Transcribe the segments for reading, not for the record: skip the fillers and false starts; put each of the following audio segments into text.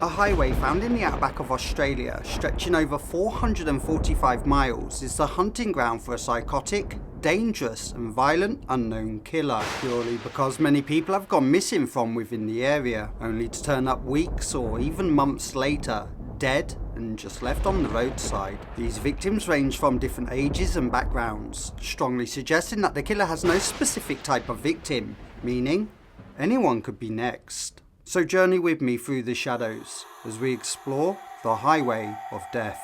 A highway found in the outback of Australia, stretching over 445 miles, is the hunting ground for a psychotic, dangerous and violent unknown killer, purely because many people have gone missing from within the area, only to turn up weeks or even months later, dead and just left on the roadside. These victims range from different ages and backgrounds, strongly suggesting that the killer has no specific type of victim, meaning anyone could be next. So journey with me through the shadows as we explore the highway of death.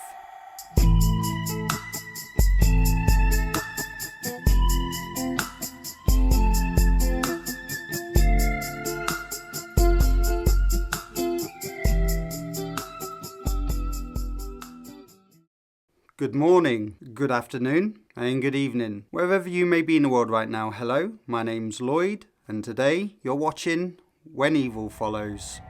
Good morning, good afternoon, and good evening. Wherever you may be in the world right now, hello, my name's Lloyd, and today you're watching When Evil Follows.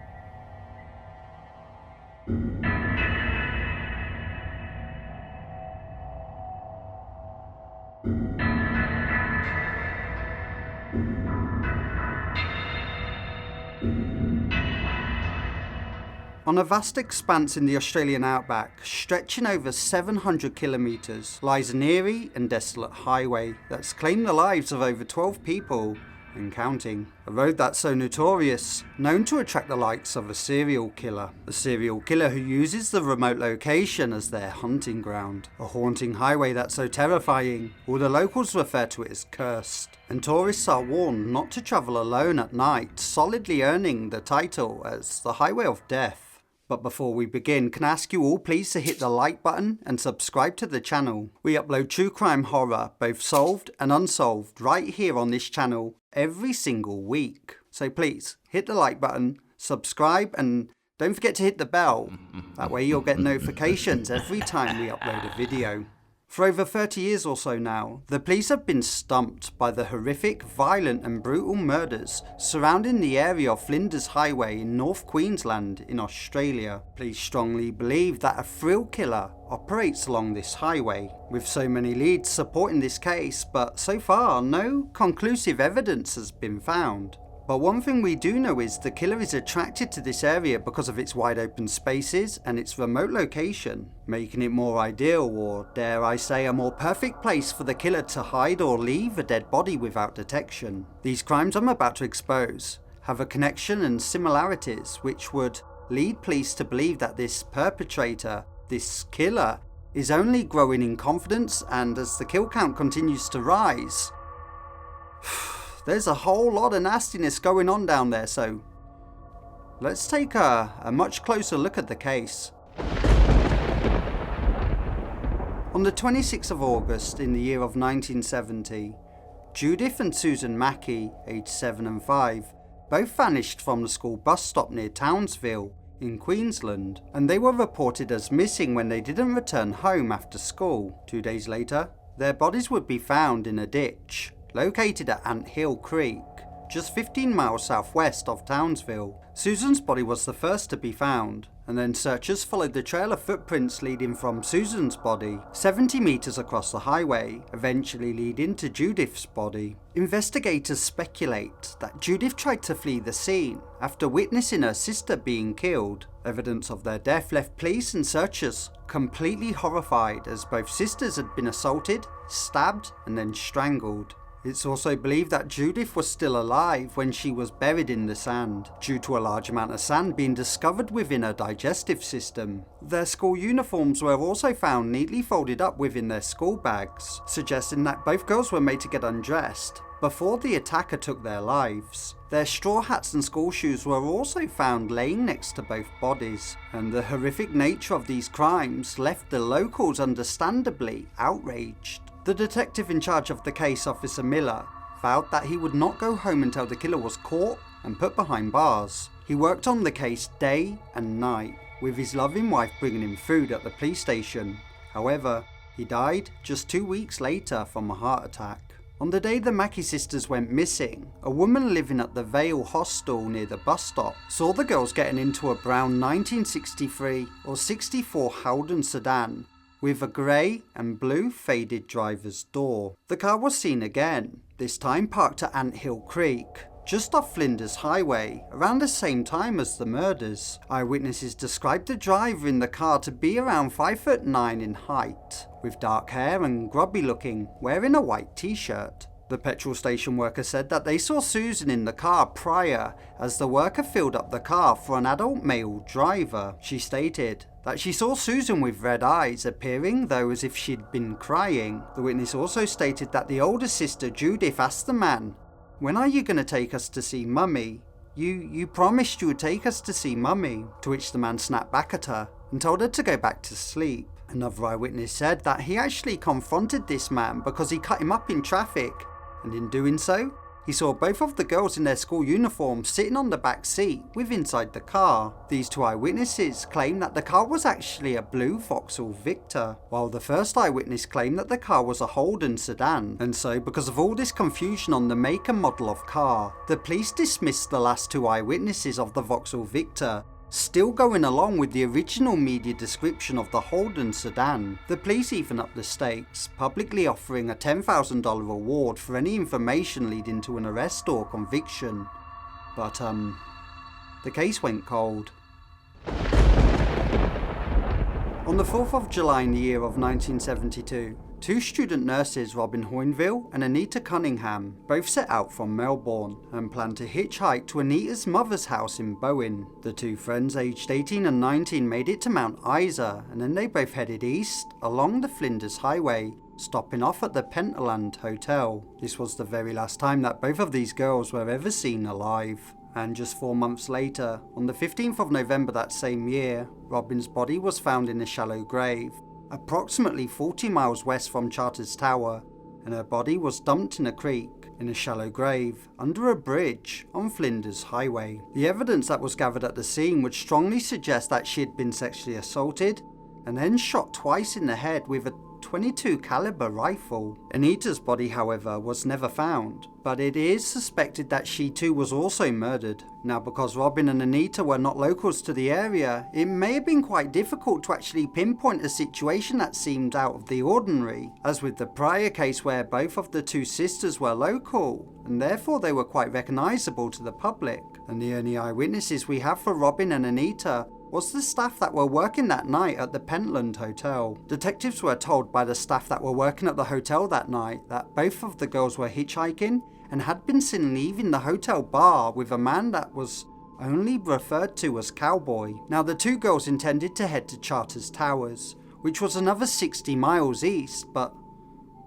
On a vast expanse in the Australian outback, stretching over 700 kilometres, lies an eerie and desolate highway that's claimed the lives of over 12 people and counting. A road that's so notorious, known to attract the likes of a serial killer who uses the remote location as their hunting ground. A haunting highway that's so terrifying, all the locals refer to it as cursed, and tourists are warned not to travel alone at night, solidly earning the title as the Highway of Death. But before we begin, can I ask you all please to hit the like button and subscribe to the channel. We upload true crime horror, both solved and unsolved, right here on this channel every single week. So please, hit the like button, subscribe, and don't forget to hit the bell. That way you'll get notifications every time we upload a video. For over 30 years or so now, the police have been stumped by the horrific, violent and brutal murders surrounding the area of Flinders Highway in North Queensland in Australia. Police strongly believe that a thrill killer operates along this highway, with so many leads supporting this case, but so far no conclusive evidence has been found. But one thing we do know is the killer is attracted to this area because of its wide open spaces and its remote location, making it more ideal, or dare I say a more perfect place for the killer to hide or leave a dead body without detection. These crimes I'm about to expose have a connection and similarities which would lead police to believe that this perpetrator, this killer, is only growing in confidence, and as the kill count continues to rise, there's a whole lot of nastiness going on down there, so let's take a much closer look at the case. On the 26th of August in the year of 1970, Judith and Susan Mackey, aged 7 and 5, both vanished from the school bus stop near Townsville in Queensland, and they were reported as missing when they didn't return home after school. 2 days later, their bodies would be found in a ditch located at Ant Hill Creek, just 15 miles southwest of Townsville. Susan's body was the first to be found, and then searchers followed the trail of footprints leading from Susan's body 70 meters across the highway, eventually leading to Judith's body. Investigators speculate that Judith tried to flee the scene after witnessing her sister being killed. Evidence of their death left police and searchers completely horrified, as both sisters had been assaulted, stabbed, and then strangled. It's also believed that Judith was still alive when she was buried in the sand, due to a large amount of sand being discovered within her digestive system. Their school uniforms were also found neatly folded up within their school bags, suggesting that both girls were made to get undressed before the attacker took their lives. Their straw hats and school shoes were also found laying next to both bodies, and the horrific nature of these crimes left the locals understandably outraged. The detective in charge of the case, Officer Miller, vowed that he would not go home until the killer was caught and put behind bars. He worked on the case day and night, with his loving wife bringing him food at the police station. However, he died just 2 weeks later from a heart attack. On the day the Mackey sisters went missing, a woman living at the Vale Hostel near the bus stop saw the girls getting into a brown 1963 or 64 Holden sedan with a grey and blue faded driver's door. The car was seen again, this time parked at Ant Hill Creek, just off Flinders Highway, around the same time as the murders. Eyewitnesses described the driver in the car to be around 5'9" in height, with dark hair and grubby looking, wearing a white t-shirt. The petrol station worker said that they saw Susan in the car prior, as the worker filled up the car for an adult male driver. She stated that she saw Susan with red eyes, appearing though as if she'd been crying. The witness also stated that the older sister Judith asked the man, "When are you going to take us to see Mummy? You promised you would take us to see Mummy," to which the man snapped back at her and told her to go back to sleep. Another eyewitness said that he actually confronted this man because he cut him up in traffic, and in doing so, he saw both of the girls in their school uniforms sitting on the back seat with inside the car. These two eyewitnesses claimed that the car was actually a blue Vauxhall Victor, while the first eyewitness claimed that the car was a Holden sedan. And so, because of all this confusion on the make and model of car, the police dismissed the last two eyewitnesses of the Vauxhall Victor, still going along with the original media description of the Holden sedan. The police even upped the stakes, publicly offering a $10,000 reward for any information leading to an arrest or conviction. But the case went cold. On the 4th of July in the year of 1972, two student nurses, Robin Hoynville and Anita Cunningham, both set out from Melbourne and planned to hitchhike to Anita's mother's house in Bowen. The two friends, aged 18 and 19, made it to Mount Isa, and then they both headed east along the Flinders Highway, stopping off at the Pentland Hotel. This was the very last time that both of these girls were ever seen alive. And just 4 months later, on the 15th of November that same year, Robin's body was found in a shallow grave, approximately 40 miles west from Charters Tower, and her body was dumped in a creek in a shallow grave under a bridge on Flinders Highway. The evidence that was gathered at the scene would strongly suggest that she had been sexually assaulted and then shot twice in the head with a .22 caliber rifle. Anita's body, however, was never found, but it is suspected that she too was also murdered. Now, because Robin and Anita were not locals to the area, it may have been quite difficult to actually pinpoint a situation that seemed out of the ordinary, as with the prior case where both of the two sisters were local, and therefore they were quite recognisable to the public. And the only eyewitnesses we have for Robin and Anita was the staff that were working that night at the Pentland Hotel. Detectives were told by the staff that were working at the hotel that night that both of the girls were hitchhiking and had been seen leaving the hotel bar with a man that was only referred to as Cowboy. Now, the two girls intended to head to Charters Towers, which was another 60 miles east, but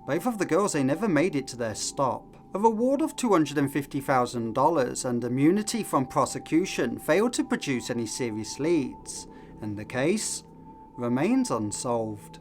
both of the girls, they never made it to their stop. A reward of $250,000 and immunity from prosecution failed to produce any serious leads, and the case remains unsolved.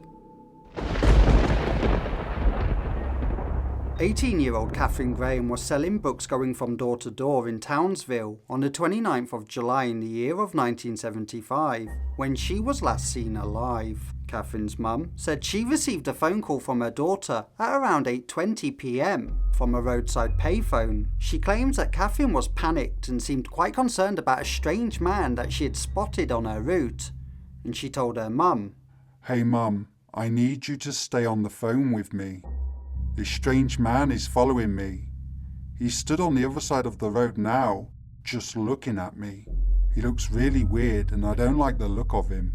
18-year-old Catherine Graham was selling books going from door to door in Townsville on the 29th of July in the year of 1975, when she was last seen alive. Catherine's mum said she received a phone call from her daughter at around 8:20 p.m. from a roadside payphone. She claims that Catherine was panicked and seemed quite concerned about a strange man that she had spotted on her route, and she told her mum, "Hey mum, I need you to stay on the phone with me. This strange man is following me. He stood on the other side of the road now, just looking at me. He looks really weird and I don't like the look of him.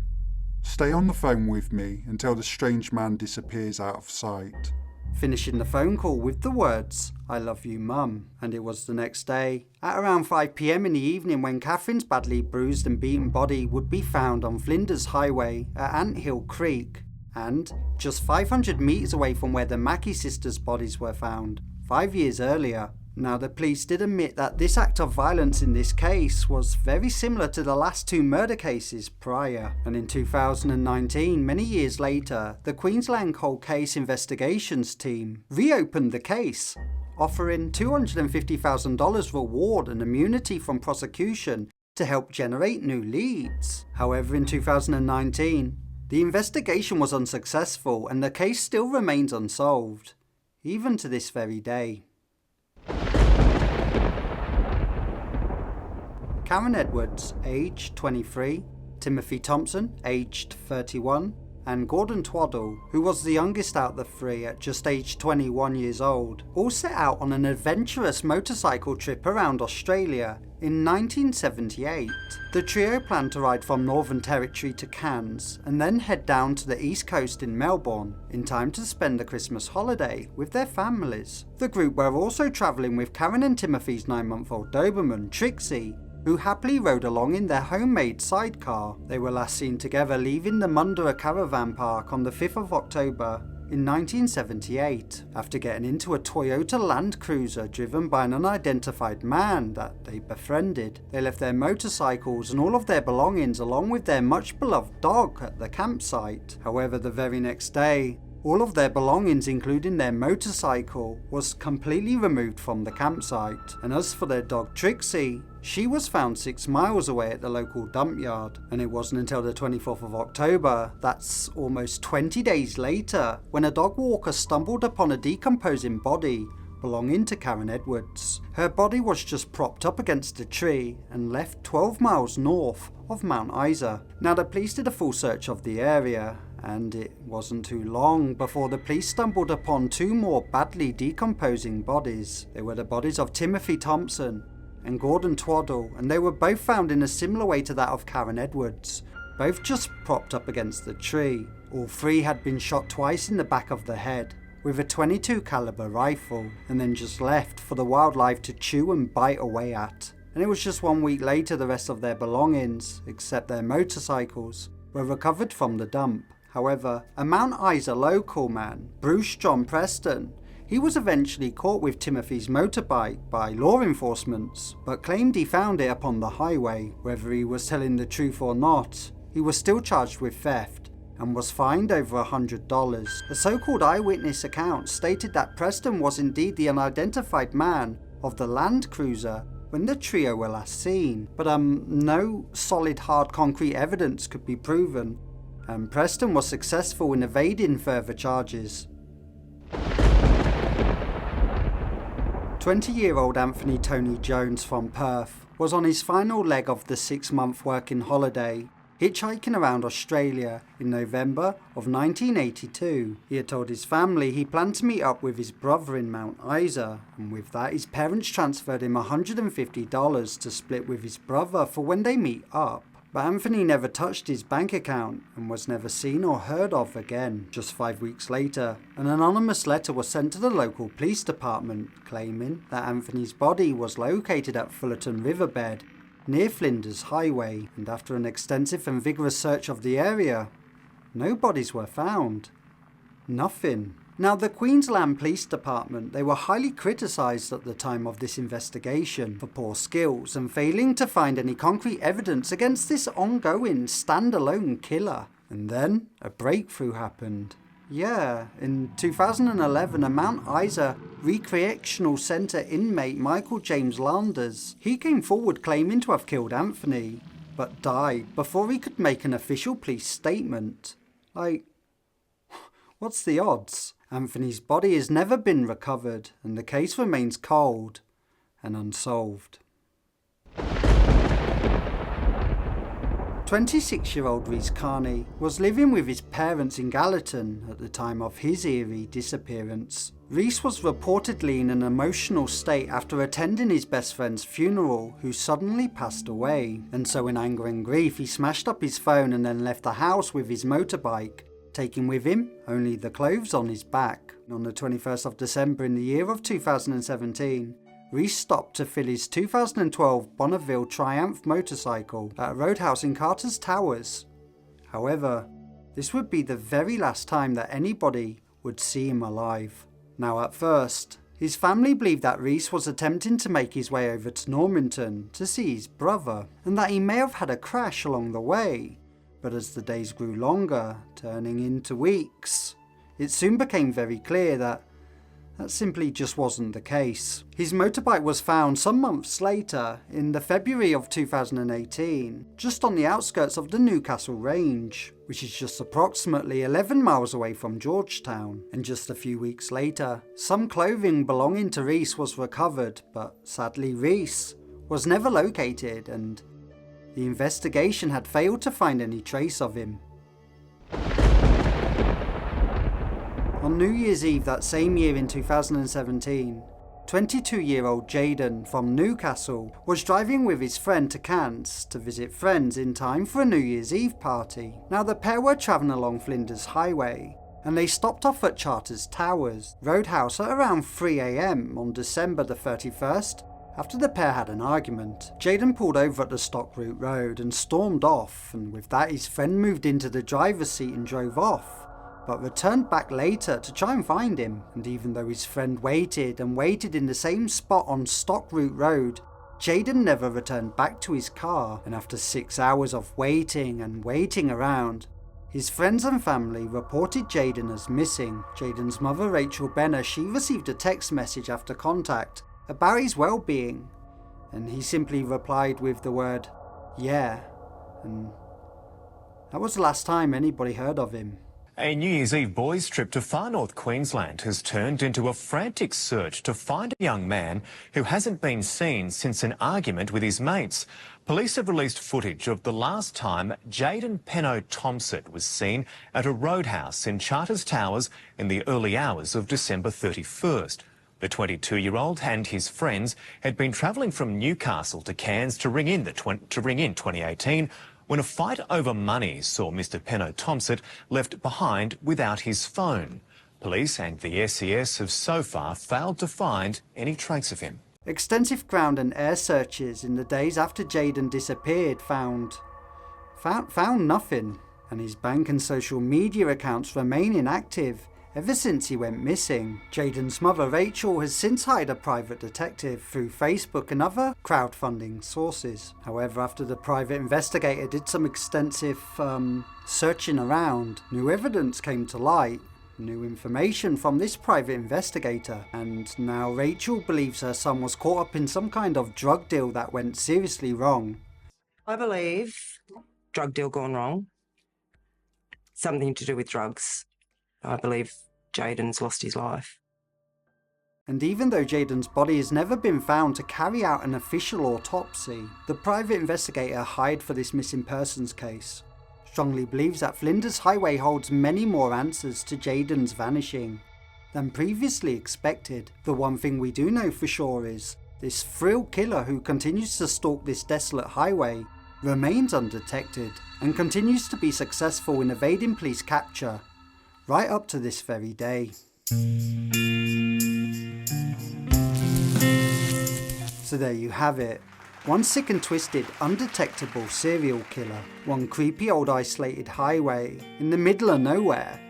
Stay on the phone with me until the strange man disappears out of sight." Finishing the phone call with the words, "I love you, mum." And it was the next day, at around 5 p.m. in the evening, when Catherine's badly bruised and beaten body would be found on Flinders Highway at Anthill Creek, and just 500 metres away from where the Mackey sisters' bodies were found 5 years earlier. Now, the police did admit that this act of violence in this case was very similar to the last two murder cases prior, and in 2019, many years later, the Queensland Cold Case Investigations team reopened the case, offering $250,000 reward and immunity from prosecution to help generate new leads. However, in 2019, the investigation was unsuccessful and the case still remains unsolved, even to this very day. Karen Edwards, aged 23, Timothy Thompson, aged 31, and Gordon Twaddle, who was the youngest out of the three at just age 21 years old, all set out on an adventurous motorcycle trip around Australia in 1978. The trio planned to ride from Northern Territory to Cairns and then head down to the east coast in Melbourne in time to spend the Christmas holiday with their families. The group were also travelling with Karen and Timothy's 9-month-old Doberman, Trixie, who happily rode along in their homemade sidecar. They were last seen together leaving the Mundara Caravan Park on the 5th of October in 1978, after getting into a Toyota Land Cruiser driven by an unidentified man that they befriended. They left their motorcycles and all of their belongings along with their much beloved dog at the campsite. However, the very next day, all of their belongings, including their motorcycle, was completely removed from the campsite. And as for their dog Trixie, she was found 6 miles away at the local dump yard. And it wasn't until the 24th of October, that's almost 20 days later, when a dog walker stumbled upon a decomposing body belonging to Karen Edwards. Her body was just propped up against a tree and left 12 miles north of Mount Isa. Now the police did a full search of the area, and it wasn't too long before the police stumbled upon 2 more badly decomposing bodies. They were the bodies of Timothy Thompson and Gordon Twaddle, and they were both found in a similar way to that of Karen Edwards, both just propped up against the tree. All 3 had been shot twice in the back of the head with a .22 caliber rifle, and then just left for the wildlife to chew and bite away at. And it was just 1 week later the rest of their belongings, except their motorcycles, were recovered from the dump. However, a Mount Isa local man, Bruce John Preston, he was eventually caught with Timothy's motorbike by law enforcement, but claimed he found it upon the highway. Whether he was telling the truth or not, he was still charged with theft and was fined over $100. A so-called eyewitness account stated that Preston was indeed the unidentified man of the Land Cruiser when the trio were last seen, but no solid hard concrete evidence could be proven, and Preston was successful in evading further charges. 20-year-old Anthony Tony Jones from Perth was on his final leg of the 6-month working holiday, hitchhiking around Australia in November of 1982. He had told his family he planned to meet up with his brother in Mount Isa, and with that his parents transferred him $150 to split with his brother for when they meet up. But Anthony never touched his bank account and was never seen or heard of again. Just 5 weeks later, an anonymous letter was sent to the local police department claiming that Anthony's body was located at Fullerton Riverbed near Flinders Highway, and after an extensive and vigorous search of the area, no bodies were found. Nothing. Now, the Queensland Police Department, they were highly criticised at the time of this investigation for poor skills and failing to find any concrete evidence against this ongoing standalone killer. And then a breakthrough happened. Yeah, in 2011, a Mount Isa Recreational Centre inmate Michael James Landers, he came forward claiming to have killed Anthony, but died before he could make an official police statement. What's the odds? Anthony's body has never been recovered, and the case remains cold and unsolved. 26-year-old Rhys Carney was living with his parents in Gallatin at the time of his eerie disappearance. Rhys was reportedly in an emotional state after attending his best friend's funeral, who suddenly passed away, and so in anger and grief he smashed up his phone and then left the house with his motorbike, taking with him only the clothes on his back. On the 21st of December in the year of 2017, Rhys stopped to fill his 2012 Bonneville Triumph motorcycle at a roadhouse in Carter's Towers. However, this would be the very last time that anybody would see him alive. Now, at first, his family believed that Rhys was attempting to make his way over to Normanton to see his brother, and that he may have had a crash along the way. But as the days grew longer, turning into weeks, it soon became very clear that simply just wasn't the case. His motorbike was found some months later, in the February of 2018, just on the outskirts of the Newcastle Range, which is just approximately 11 miles away from Georgetown. And just a few weeks later, some clothing belonging to Rhys was recovered, but sadly Rhys was never located, and the investigation had failed to find any trace of him. On New Year's Eve that same year in 2017, 22-year-old Jaden from Newcastle was driving with his friend to Cairns to visit friends in time for a New Year's Eve party. Now the pair were travelling along Flinders Highway and they stopped off at Charters Towers Roadhouse at around 3 AM on December the 31st. After the pair had an argument, Jaden pulled over at the Stock Route Road and stormed off, and with that his friend moved into the driver's seat and drove off, but returned back later to try and find him. And even though his friend waited and waited in the same spot on Stock Route Road, Jaden never returned back to his car, and after 6 hours of waiting and waiting around, his friends and family reported Jaden as missing. Jaden's mother, Rachel Benner, she received a text message after contact about his well-being, and he simply replied with the word, "Yeah," and that was the last time anybody heard of him. A New Year's Eve boys' trip to far north Queensland has turned into a frantic search to find a young man who hasn't been seen since an argument with his mates. Police have released footage of the last time Jaden Penno-Thompson was seen at a roadhouse in Charters Towers in the early hours of December 31st. The 22-year-old and his friends had been travelling from Newcastle to Cairns to ring in 2018 when a fight over money saw Mr Penno-Thompson left behind without his phone. Police and the SES have so far failed to find any trace of him. Extensive ground and air searches in the days after Jaden disappeared found nothing, and his bank and social media accounts remain inactive ever since he went missing. Jaden's mother, Rachel, has since hired a private detective through Facebook and other crowdfunding sources. However, after the private investigator did some extensive searching around, new evidence came to light, new information from this private investigator, and now Rachel believes her son was caught up in some kind of drug deal that went seriously wrong. I believe drug deal gone wrong. Something to do with drugs. I believe Jaden's lost his life. And even though Jaden's body has never been found to carry out an official autopsy, the private investigator hired for this missing persons case strongly believes that Flinders Highway holds many more answers to Jaden's vanishing than previously expected. The one thing we do know for sure is this thrill killer who continues to stalk this desolate highway remains undetected and continues to be successful in evading police capture right up to this very day. So there you have it. One sick and twisted, undetectable serial killer. One creepy old isolated highway in the middle of nowhere.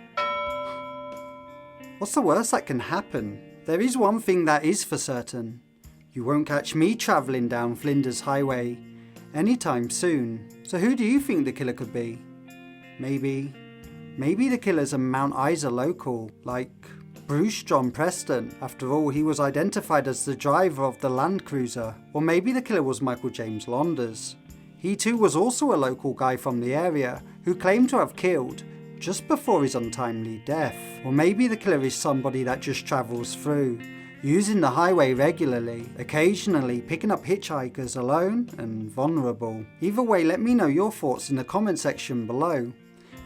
What's the worst that can happen? There is one thing that is for certain. You won't catch me travelling down Flinders Highway anytime soon. So who do you think the killer could be? Maybe the killer's a Mount Isa local, like Bruce John Preston. After all, he was identified as the driver of the Land Cruiser. Or maybe the killer was Michael James Launders. He too was also a local guy from the area who claimed to have killed just before his untimely death. Or maybe the killer is somebody that just travels through, using the highway regularly, occasionally picking up hitchhikers alone and vulnerable. Either way, let me know your thoughts in the comment section below.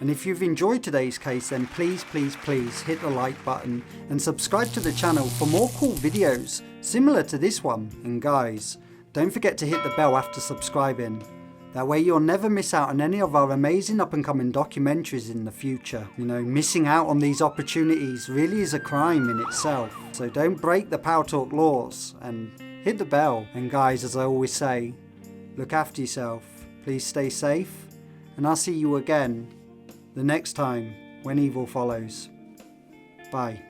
And if you've enjoyed today's case, then please hit the like button and subscribe to the channel for more cool videos similar to this one. And guys, don't forget to hit the bell after subscribing. That way you'll never miss out on any of our amazing up and coming documentaries in the future. You know, missing out on these opportunities really is a crime in itself. So don't break the Power Talk laws and hit the bell. And guys, as I always say, look after yourself. Please stay safe, and I'll see you again the next time when evil follows. Bye.